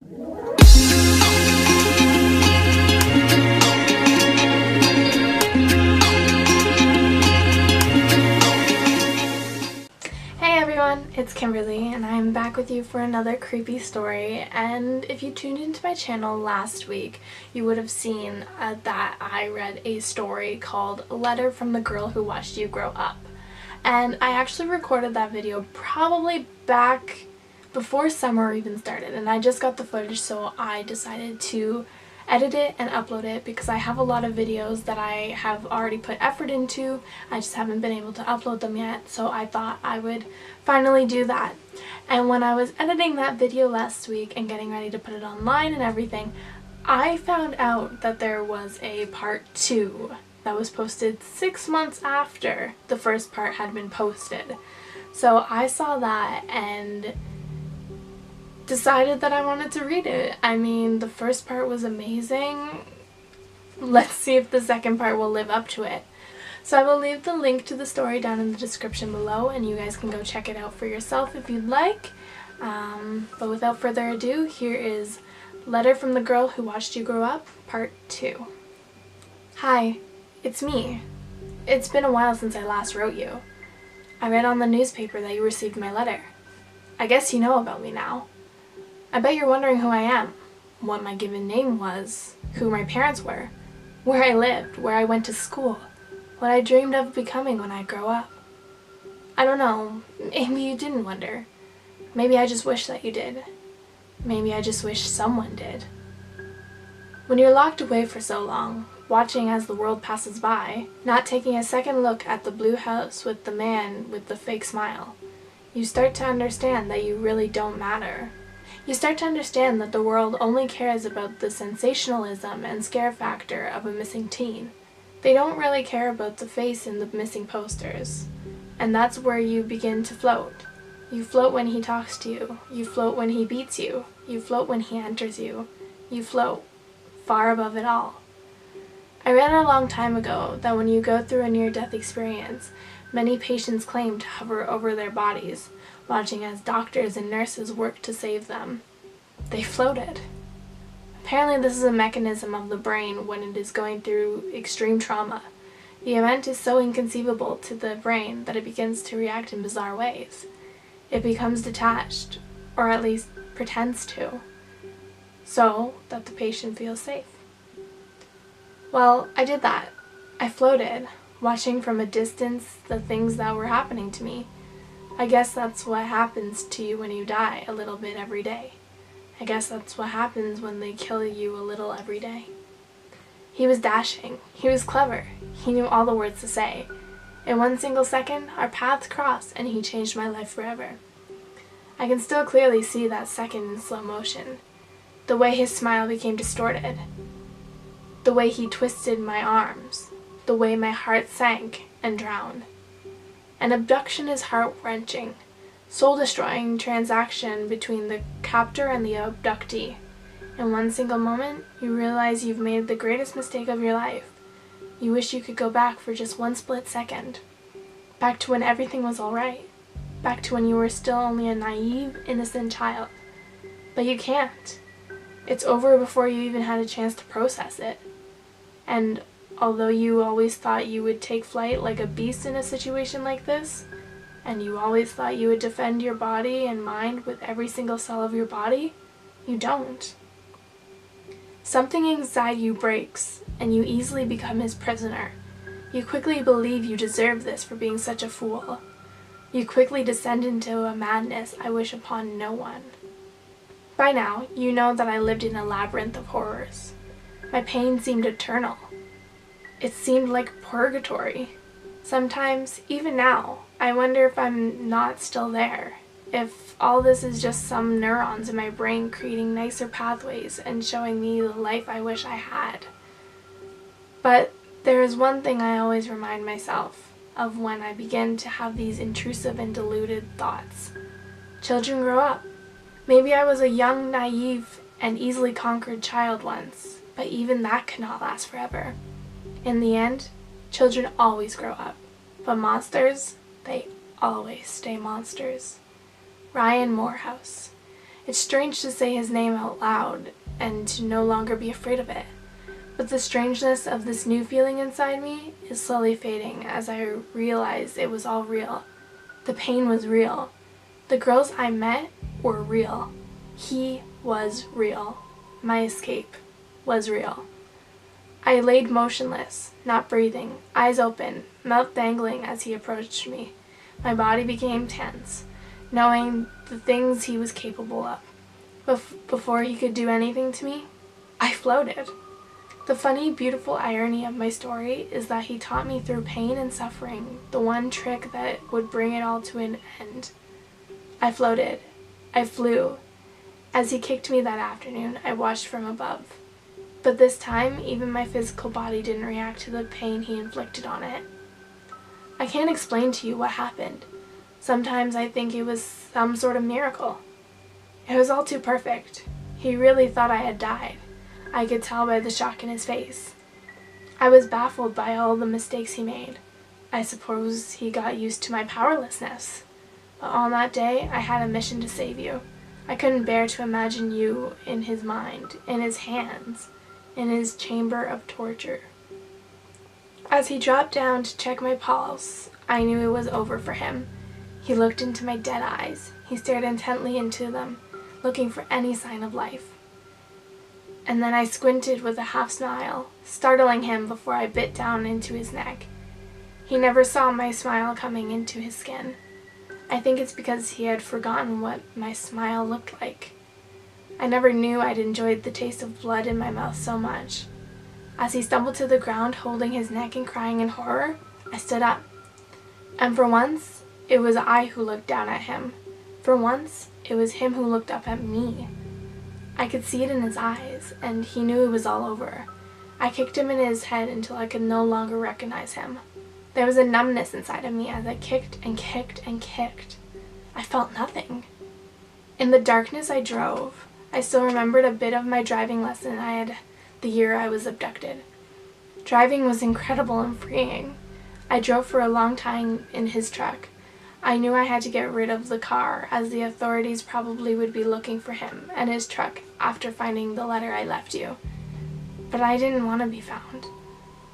Hey everyone, it's Kimberly and I'm back with you for another creepy story. And if you tuned into my channel last week, you would have seen that I read a story called Letter from the Girl Who Watched You Grow Up. And I actually recorded that video probably back before summer even started, and I just got the footage, so I decided to edit it and upload it because I have a lot of videos that I have already put effort into. I just haven't been able to upload them yet, so I thought I would finally do that. And when I was editing that video last week and getting ready to put it online and everything, I found out that there was a part 2 that was posted 6 months after the first part had been posted. So I saw that and decided that I wanted to read it. I mean, the first part was amazing. Let's see if the second part will live up to it. So I will leave the link to the story down in the description below, and you guys can go check it out for yourself if you'd like. But without further ado, here is Letter from the Girl Who Watched You Grow Up, Part 2. Hi, it's me. It's been a while since I last wrote you. I read on the newspaper that you received my letter. I guess you know about me now. I bet you're wondering who I am, what my given name was, who my parents were, where I lived, where I went to school, what I dreamed of becoming when I grow up. I don't know, maybe you didn't wonder. Maybe I just wish that you did. Maybe I just wish someone did. When you're locked away for so long, watching as the world passes by, not taking a second look at the blue house with the man with the fake smile, you start to understand that you really don't matter. You start to understand that the world only cares about the sensationalism and scare factor of a missing teen. They don't really care about the face in the missing posters. And that's where you begin to float. You float when he talks to you. You float when he beats you. You float when he enters you. You float far above it all. I read a long time ago that when you go through a near-death experience, many patients claim to hover over their bodies, watching as doctors and nurses work to save them. They floated. Apparently this is a mechanism of the brain when it is going through extreme trauma. The event is so inconceivable to the brain that it begins to react in bizarre ways. It becomes detached, or at least pretends to, so that the patient feels safe. Well, I did that. I floated, watching from a distance the things that were happening to me. I guess that's what happens to you when you die a little bit every day. I guess that's what happens when they kill you a little every day. He was dashing. He was clever. He knew all the words to say. In one single second, our paths crossed and he changed my life forever. I can still clearly see that second in slow motion. The way his smile became distorted. The way he twisted my arms. The way my heart sank and drowned. An abduction is heart-wrenching, soul-destroying transaction between the captor and the abductee. In one single moment, you realize you've made the greatest mistake of your life. You wish you could go back for just one split second. Back to when everything was alright. Back to when you were still only a naive, innocent child. But you can't. It's over before you even had a chance to process it. And although you always thought you would take flight like a beast in a situation like this, and you always thought you would defend your body and mind with every single cell of your body, you don't. Something inside you breaks, and you easily become his prisoner. You quickly believe you deserve this for being such a fool. You quickly descend into a madness I wish upon no one. By now, you know that I lived in a labyrinth of horrors. My pain seemed eternal. It seemed like purgatory. Sometimes, even now, I wonder if I'm not still there. If all this is just some neurons in my brain creating nicer pathways and showing me the life I wish I had. But there is one thing I always remind myself of when I begin to have these intrusive and deluded thoughts. Children grow up. Maybe I was a young, naive, and easily conquered child once, but even that cannot last forever. In the end, children always grow up, but monsters, they always stay monsters. Ryan Morehouse. It's strange to say his name out loud and to no longer be afraid of it. But the strangeness of this new feeling inside me is slowly fading as I realize it was all real. The pain was real. The girls I met were real. He was real. My escape was real. I laid motionless, not breathing, eyes open, mouth dangling as he approached me. My body became tense, knowing the things he was capable of. Before he could do anything to me, I floated. The funny, beautiful irony of my story is that he taught me through pain and suffering the one trick that would bring it all to an end. I floated. I flew. As he kicked me that afternoon, I watched from above. But this time, even my physical body didn't react to the pain he inflicted on it. I can't explain to you what happened. Sometimes I think it was some sort of miracle. It was all too perfect. He really thought I had died. I could tell by the shock in his face. I was baffled by all the mistakes he made. I suppose he got used to my powerlessness. But on that day, I had a mission to save you. I couldn't bear to imagine you in his mind, in his hands, in his chamber of torture. As he dropped down to check my pulse, I knew it was over for him. He looked into my dead eyes. He stared intently into them, looking for any sign of life. And then I squinted with a half smile, startling him before I bit down into his neck. He never saw my smile coming into his skin. I think it's because he had forgotten what my smile looked like. I never knew I'd enjoyed the taste of blood in my mouth so much. As he stumbled to the ground, holding his neck and crying in horror, I stood up. And for once, it was I who looked down at him. For once, it was him who looked up at me. I could see it in his eyes, and he knew it was all over. I kicked him in his head until I could no longer recognize him. There was a numbness inside of me as I kicked and kicked and kicked. I felt nothing. In the darkness I drove. I still remembered a bit of my driving lesson I had the year I was abducted. Driving was incredible and freeing. I drove for a long time in his truck. I knew I had to get rid of the car, as the authorities probably would be looking for him and his truck after finding the letter I left you. But I didn't want to be found.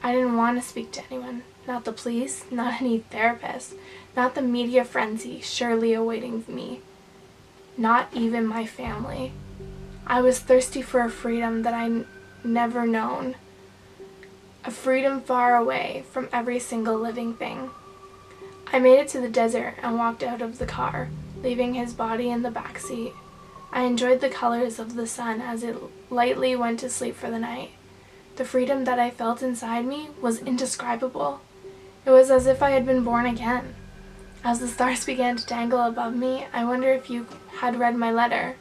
I didn't want to speak to anyone. Not the police, not any therapist, not the media frenzy surely awaiting me. Not even my family. I was thirsty for a freedom that I never known. A freedom far away from every single living thing. I made it to the desert and walked out of the car, leaving his body in the back seat. I enjoyed the colors of the sun as it lightly went to sleep for the night. The freedom that I felt inside me was indescribable. It was as if I had been born again. As the stars began to dangle above me, I wondered if you had read my letter.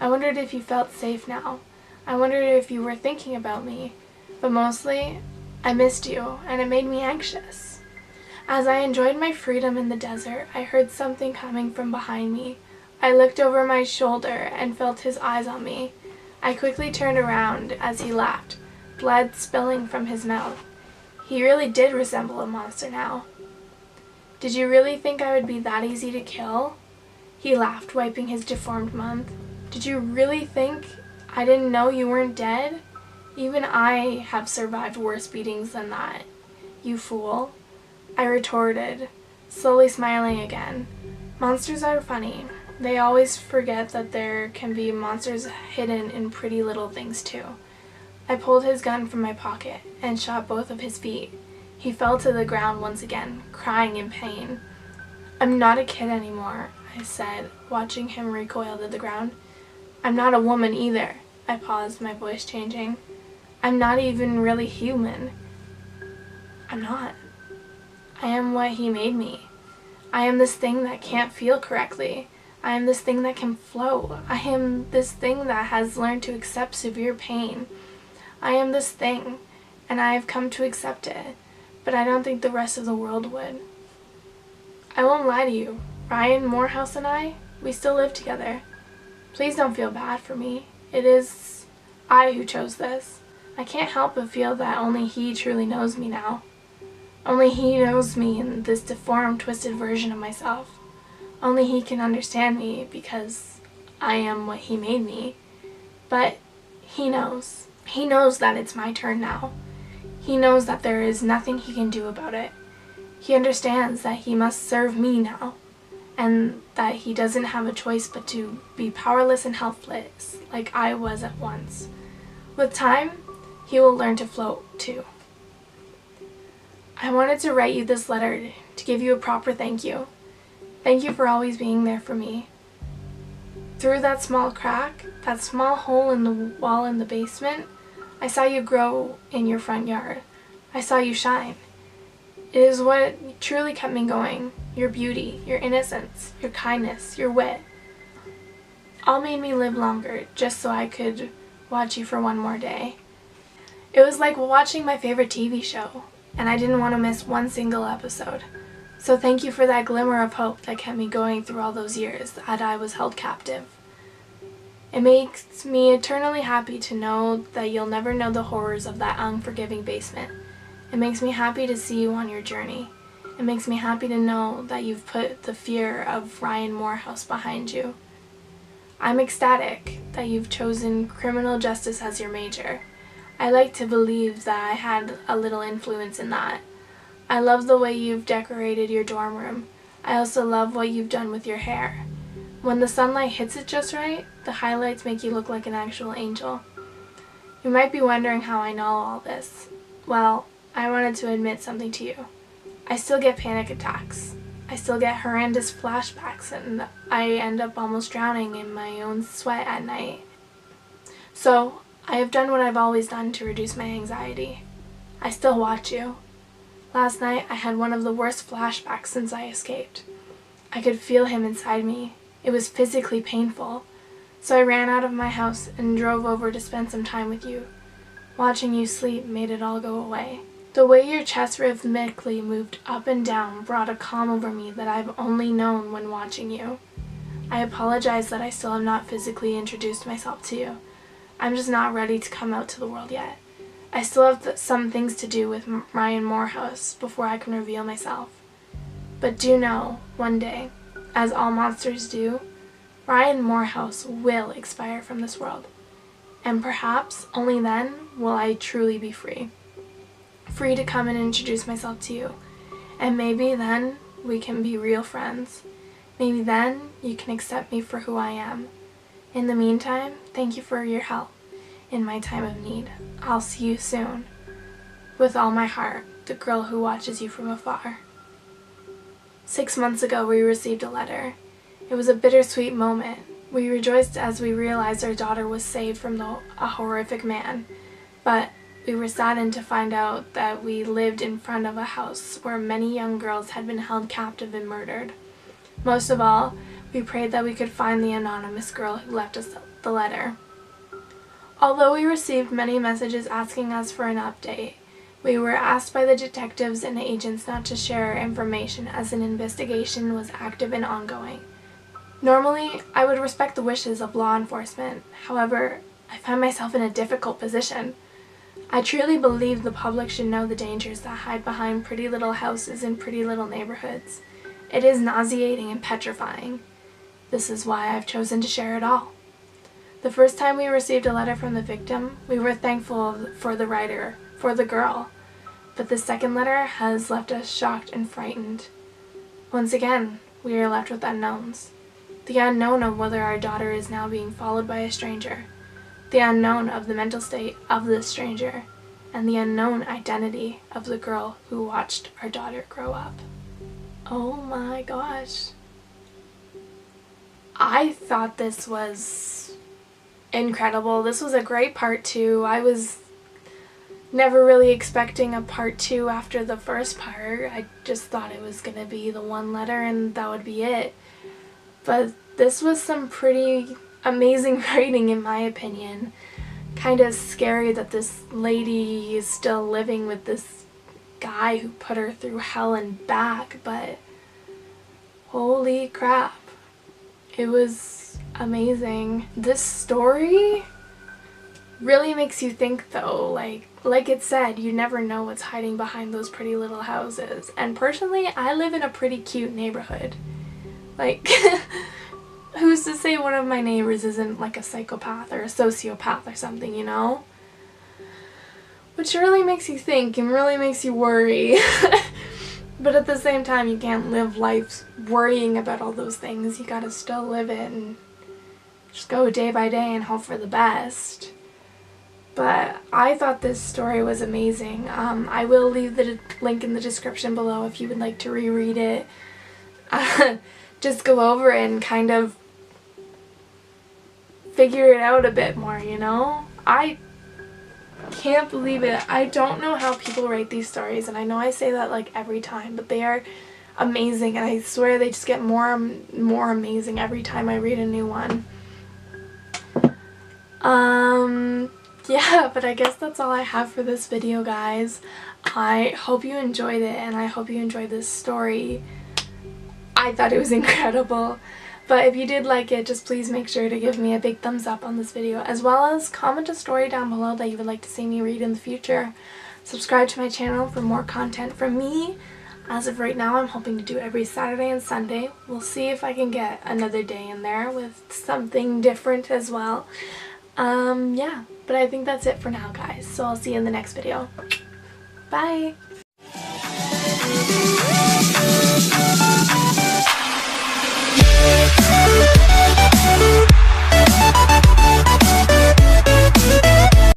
I wondered if you felt safe now. I wondered if you were thinking about me. But mostly, I missed you, and it made me anxious. As I enjoyed my freedom in the desert, I heard something coming from behind me. I looked over my shoulder and felt his eyes on me. I quickly turned around as he laughed, blood spilling from his mouth. He really did resemble a monster now. Did you really think I would be that easy to kill? He laughed, wiping his deformed mouth. Did you really think I didn't know you weren't dead? Even I have survived worse beatings than that, you fool. I retorted, slowly smiling again. Monsters are funny. They always forget that there can be monsters hidden in pretty little things too. I pulled his gun from my pocket and shot both of his feet. He fell to the ground once again, crying in pain. I'm not a kid anymore, I said, watching him recoil to the ground. I'm not a woman either. I paused, my voice changing. I'm not even really human. I'm not. I am what he made me. I am this thing that can't feel correctly. I am this thing that can float. I am this thing that has learned to accept severe pain. I am this thing, and I have come to accept it, but I don't think the rest of the world would. I won't lie to you. Ryan Morehouse and I, we still live together. Please don't feel bad for me. It is I who chose this. I can't help but feel that only he truly knows me now. Only he knows me in this deformed, twisted version of myself. Only he can understand me because I am what he made me. But he knows. He knows that it's my turn now. He knows that there is nothing he can do about it. He understands that he must serve me now, and that he doesn't have a choice but to be powerless and helpless like I was at once. With time, he will learn to float too. I wanted to write you this letter to give you a proper thank you. Thank you for always being there for me. Through that small crack, that small hole in the wall in the basement, I saw you grow in your front yard. I saw you shine. It is what truly kept me going. Your beauty, your innocence, your kindness, your wit. All made me live longer just so I could watch you for one more day. It was like watching my favorite TV show, and I didn't want to miss one single episode. So thank you for that glimmer of hope that kept me going through all those years that I was held captive. It makes me eternally happy to know that you'll never know the horrors of that unforgiving basement. It makes me happy to see you on your journey. It makes me happy to know that you've put the fear of Ryan Morehouse behind you. I'm ecstatic that you've chosen criminal justice as your major. I like to believe that I had a little influence in that. I love the way you've decorated your dorm room. I also love what you've done with your hair. When the sunlight hits it just right, the highlights make you look like an actual angel. You might be wondering how I know all this. Well, I wanted to admit something to you. I still get panic attacks. I still get horrendous flashbacks, and I end up almost drowning in my own sweat at night. So, I have done what I've always done to reduce my anxiety. I still watch you. Last night, I had one of the worst flashbacks since I escaped. I could feel him inside me. It was physically painful. So I ran out of my house and drove over to spend some time with you. Watching you sleep made it all go away. The way your chest rhythmically moved up and down brought a calm over me that I've only known when watching you. I apologize that I still have not physically introduced myself to you. I'm just not ready to come out to the world yet. I still have some things to do with Ryan Morehouse before I can reveal myself. But do know, one day, as all monsters do, Ryan Morehouse will expire from this world. And perhaps only then will I truly be free. Free to come and introduce myself to you. And maybe then we can be real friends. Maybe then you can accept me for who I am. In the meantime, thank you for your help in my time of need. I'll see you soon. With all my heart, the girl who watches you from afar. 6 months ago, we received a letter. It was a bittersweet moment. We rejoiced as we realized our daughter was saved from a horrific man. But we were saddened to find out that we lived in front of a house where many young girls had been held captive and murdered. Most of all, we prayed that we could find the anonymous girl who left us the letter. Although we received many messages asking us for an update, we were asked by the detectives and agents not to share information as an investigation was active and ongoing. Normally, I would respect the wishes of law enforcement. However, I find myself in a difficult position. I truly believe the public should know the dangers that hide behind pretty little houses in pretty little neighborhoods. It is nauseating and petrifying. This is why I've chosen to share it all. The first time we received a letter from the victim, we were thankful for the writer, for the girl. But the second letter has left us shocked and frightened. Once again, we are left with unknowns. The unknown of whether our daughter is now being followed by a stranger. The unknown of the mental state of this stranger. And the unknown identity of the girl who watched our daughter grow up. Oh my gosh. I thought this was incredible. This was a great part 2. I was never really expecting a part 2 after the first part. I just thought it was going to be the one letter and that would be it. But this was some pretty amazing writing in my opinion. Kind of scary that this lady is still living with this guy who put her through hell and back, but holy crap. It was amazing. This story really makes you think though, like it said, you never know what's hiding behind those pretty little houses. And personally, I live in a pretty cute neighborhood. Like, who's to say one of my neighbors isn't like a psychopath or a sociopath or something, you know? Which really makes you think and really makes you worry. But at the same time, you can't live life worrying about all those things. You gotta still live it and just go day by day and hope for the best. But I thought this story was amazing. I will leave the link in the description below if you would like to reread it. Just go over it and kind of figure it out a bit more, you know? I can't believe it. I don't know how people write these stories, and I know I say that like every time, but they are amazing, and I swear they just get more amazing every time I read a new one. Yeah, but I guess that's all I have for this video, guys. I hope you enjoyed it, and I hope you enjoyed this story. I thought it was incredible. But if you did like it, just please make sure to give me a big thumbs up on this video, as well as comment a story down below that you would like to see me read in the future. Subscribe to my channel for more content from me. As of right now, I'm hoping to do every Saturday and Sunday. We'll see if I can get another day in there with something different as well. Yeah, but I think that's it for now, guys. So I'll see you in the next video. Bye!